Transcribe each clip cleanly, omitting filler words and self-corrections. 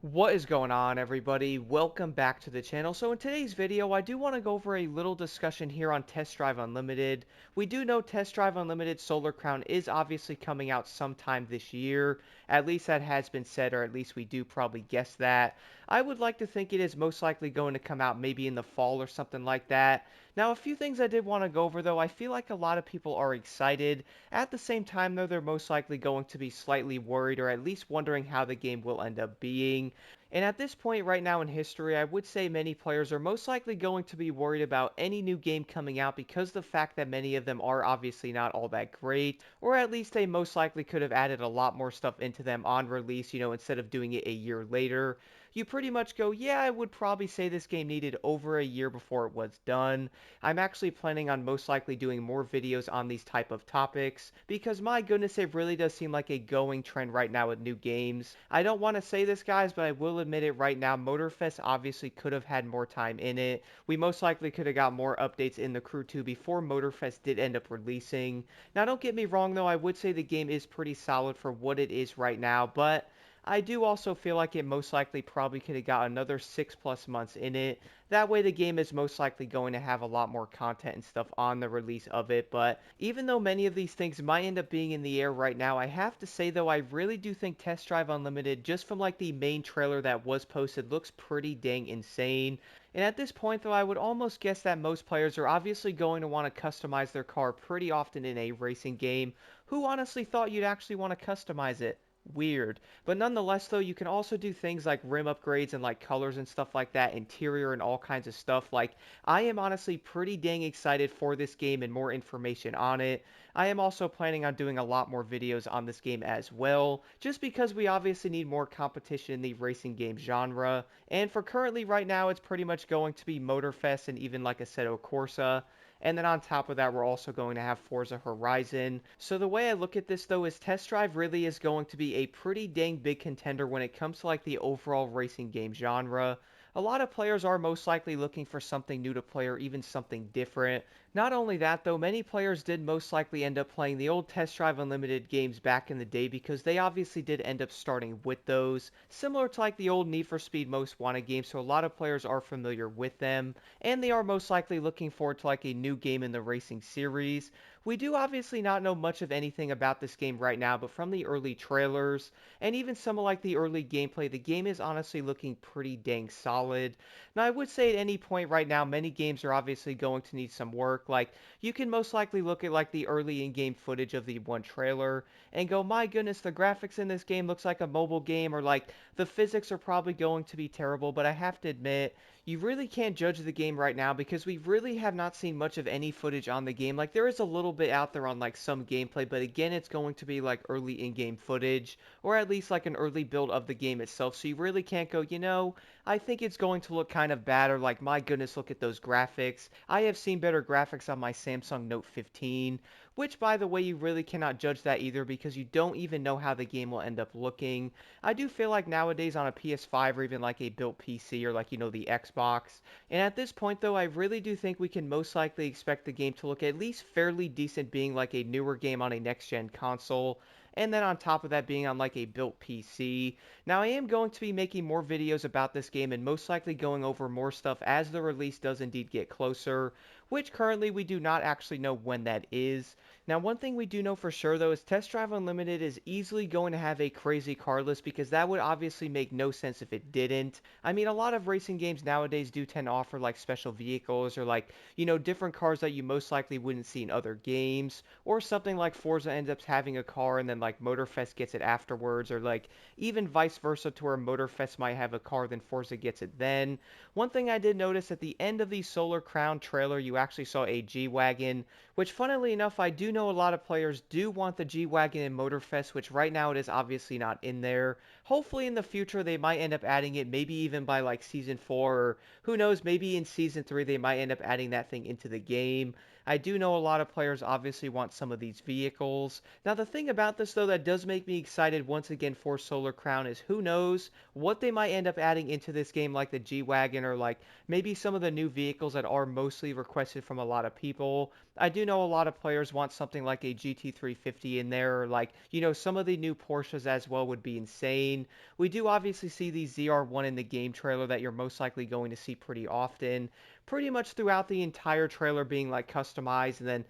What is going on, everybody? Welcome back to the channel. So in today's video, I do want to go over a little discussion here on Test Drive Unlimited. We do know Test Drive Unlimited Solar Crown is obviously coming out sometime this year. At least that has been said, or at least we do probably guess that. I would like to think it is most likely going to come out maybe in the fall or something like that. Now, a few things I did want to go over, though. I feel like a lot of people are excited. At the same time, though, they're most likely going to be slightly worried or at least wondering how the game will end up being. And at this point right now in history, I would say many players are most likely going to be worried about any new game coming out because the fact that many of them are obviously not all that great, or at least they most likely could have added a lot more stuff into them on release, instead of doing it a year later. You pretty much go, yeah, I would probably say this game needed over a year before it was done. I'm actually planning on most likely doing more videos on these type of topics because my goodness, it really does seem like a going trend right now with new games. I don't want to say this, guys, but I will admit it right now. Motorfest obviously could have had more time in it. We most likely could have got more updates in the Crew 2 before Motorfest did end up releasing. Now, don't get me wrong, though. I would say the game is pretty solid for what it is right now, but I do also feel like it most likely probably could have got another 6+ months in it. That way the game is most likely going to have a lot more content and stuff on the release of it. But even though many of these things might end up being in the air right now, I have to say though, I really do think Test Drive Unlimited, just from like the main trailer that was posted, looks pretty dang insane. And at this point though, I would almost guess that most players are obviously going to want to customize their car pretty often in a racing game. Who honestly thought you'd actually want to customize it? Weird. But nonetheless, though, you can also do things like rim upgrades and like colors and stuff like that, interior and all kinds of stuff. Like, I am honestly pretty dang excited for this game and more information on it. I am also planning on doing a lot more videos on this game as well, just because we obviously need more competition in the racing game genre. And for currently right now, it's pretty much going to be Motorfest and even like Assetto Corsa. And then on top of that, we're also going to have Forza Horizon. So the way I look at this though is Test Drive really is going to be a pretty dang big contender when it comes to like the overall racing game genre. A lot of players are most likely looking for something new to play or even something different. Not only that though, many players did most likely end up playing the old Test Drive Unlimited games back in the day because they obviously did end up starting with those, similar to like the old Need for Speed Most Wanted games, so a lot of players are familiar with them and they are most likely looking forward to like a new game in the racing series. We do obviously not know much of anything about this game right now, but from the early trailers and even some of like the early gameplay, the game is honestly looking pretty dang solid. Now, I would say at any point right now, many games are obviously going to need some work. Like, you can most likely look at like the early in-game footage of the one trailer and go, my goodness, the graphics in this game looks like a mobile game, or like the physics are probably going to be terrible, but I have to admit, you really can't judge the game right now because we really have not seen much of any footage on the game. Like, there is a little bit out there on like some gameplay, but again, it's going to be like early in-game footage or at least like an early build of the game itself. So you really can't go, I think it's going to look kind of bad, or like, my goodness, look at those graphics. I have seen better graphics on my Samsung Note 15, which by the way, you really cannot judge that either because you don't even know how the game will end up looking. I do feel like nowadays on a PS5 or even like a built PC or like, the Xbox. And at this point though, I really do think we can most likely expect the game to look at least fairly decent being like a newer game on a next gen console. And then on top of that being on like a built PC. Now I am going to be making more videos about this game and most likely going over more stuff as the release does indeed get closer, which currently we do not actually know when that is. Now, one thing we do know for sure, though, is Test Drive Unlimited is easily going to have a crazy car list because that would obviously make no sense if it didn't. I mean, a lot of racing games nowadays do tend to offer like special vehicles or like, different cars that you most likely wouldn't see in other games, or something like Forza ends up having a car and then like Motorfest gets it afterwards, or like even vice versa to where Motorfest might have a car then Forza gets it then. One thing I did notice at the end of the Solar Crown trailer, you actually saw a G-Wagon, which funnily enough, I do know a lot of players do want the G-Wagon in Motorfest, which right now it is obviously not in there. Hopefully in the future they might end up adding it, maybe even by like Season 4, or who knows, maybe in Season 3 they might end up adding that thing into the game. I do know a lot of players obviously want some of these vehicles. Now the thing about this though that does make me excited once again for Solar Crown is who knows what they might end up adding into this game, like the G-Wagon or like maybe some of the new vehicles that are mostly requested requested from a lot of people. I do know a lot of players want something like a GT350 in there, or like, some of the new Porsches as well would be insane. We do obviously see the ZR1 in the game trailer that you're most likely going to see pretty often, pretty much throughout the entire trailer being like customized, and then,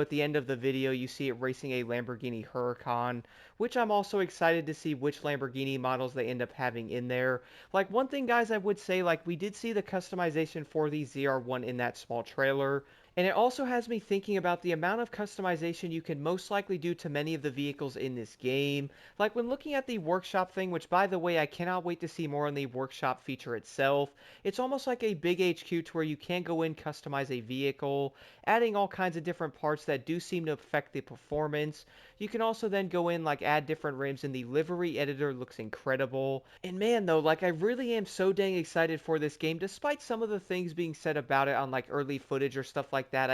at the end of the video you see it racing a Lamborghini Huracan, which I'm also excited to see which Lamborghini models they end up having in there. Like, one thing, guys, I would say, like, we did see the customization for the ZR1 in that small trailer, and it also has me thinking about the amount of customization you can most likely do to many of the vehicles in this game. Like, when looking at the workshop thing, which, by the way, I cannot wait to see more on the workshop feature itself. It's almost like a big HQ to where you can go in, customize a vehicle, adding all kinds of different parts that do seem to affect the performance. You can also then go in, like, add different rims, and the livery editor looks incredible. And man, though, like, I really am so dang excited for this game, despite some of the things being said about it on, like, early footage or stuff like that.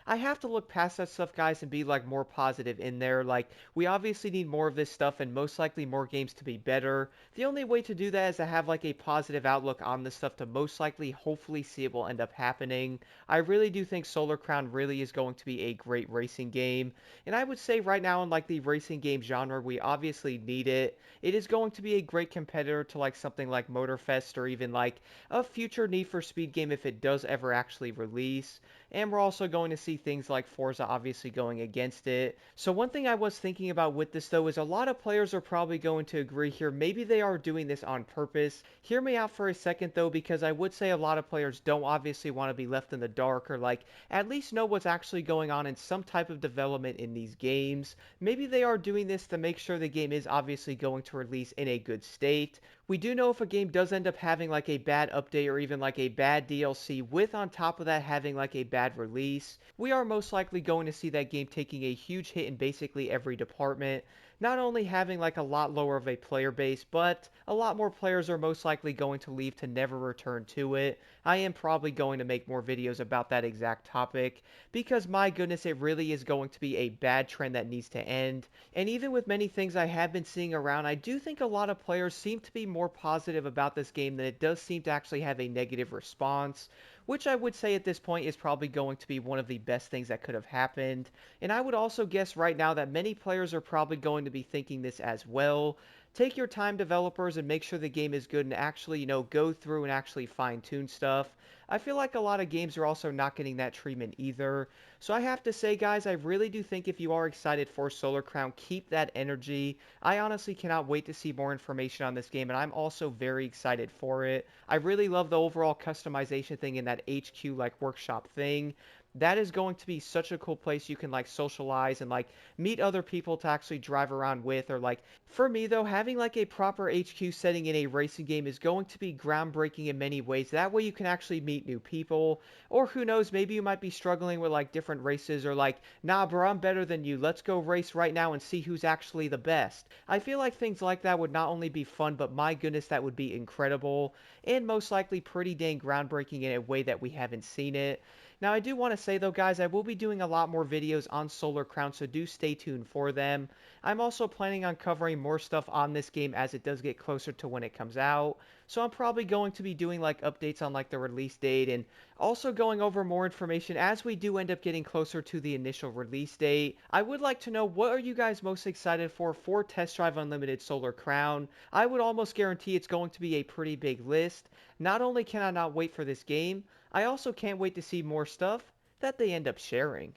I have to look past that stuff, guys, and be, like, more positive in there. Like, we obviously need more of this stuff, and most likely more games to be better. The only way to do that is to have, like, a positive outlook on this stuff to most likely, hopefully, see it will end up happening. I really do think Solar Crown really is going to be a great racing game. And I would say right now in like the racing game genre, we obviously need it. It is going to be a great competitor to like something like Motorfest, or even like a future Need for Speed game if it does ever actually release. And we're also going to see things like Forza obviously going against it. So one thing I was thinking about with this though is a lot of players are probably going to agree here. Maybe they are doing this on purpose. Hear me out for a second though, because I would say a lot of players don't obviously want to be left in the dark, or like at least know what's actually going on in some type of development in these games. Maybe they are doing this to make sure the game is obviously going to release in a good state. We do know if a game does end up having like a bad update or even like a bad DLC, with on top of that having like a bad release, we are most likely going to see that game taking a huge hit in basically every department. Not only having like a lot lower of a player base, but a lot more players are most likely going to leave to never return to it. I am probably going to make more videos about that exact topic, because my goodness, it really is going to be a bad trend that needs to end. And even with many things I have been seeing around, I do think a lot of players seem to be more positive about this game than it does seem to actually have a negative response, which I would say at this point is probably going to be one of the best things that could have happened. And I would also guess right now that many players are probably going to be thinking this as well. Take your time, developers, and make sure the game is good, and actually, go through and actually fine-tune stuff. I feel like a lot of games are also not getting that treatment either. So I have to say, guys, I really do think if you are excited for Solar Crown, keep that energy. I honestly cannot wait to see more information on this game, and I'm also very excited for it. I really love the overall customization thing in that HQ like workshop thing. That is going to be such a cool place you can like socialize and like meet other people to actually drive around with. Or like, for me though, having like a proper HQ setting in a racing game is going to be groundbreaking in many ways. That way you can actually meet new people, or who knows, maybe you might be struggling with like different races, or like, nah bro, I'm better than you, let's go race right now and see who's actually the best. I feel like things like that would not only be fun, but my goodness, that would be incredible, and most likely pretty dang groundbreaking in a way that we haven't seen it. Now, I do want to say, though, guys, I will be doing a lot more videos on Solar Crown, so do stay tuned for them. I'm also planning on covering more stuff on this game as it does get closer to when it comes out. So I'm probably going to be doing, like, updates on, like, the release date, and also going over more information as we do end up getting closer to the initial release date. I would like to know, what are you guys most excited for Test Drive Unlimited Solar Crown? I would almost guarantee it's going to be a pretty big list. Not only can I not wait for this game, I also can't wait to see more stuff that they end up sharing.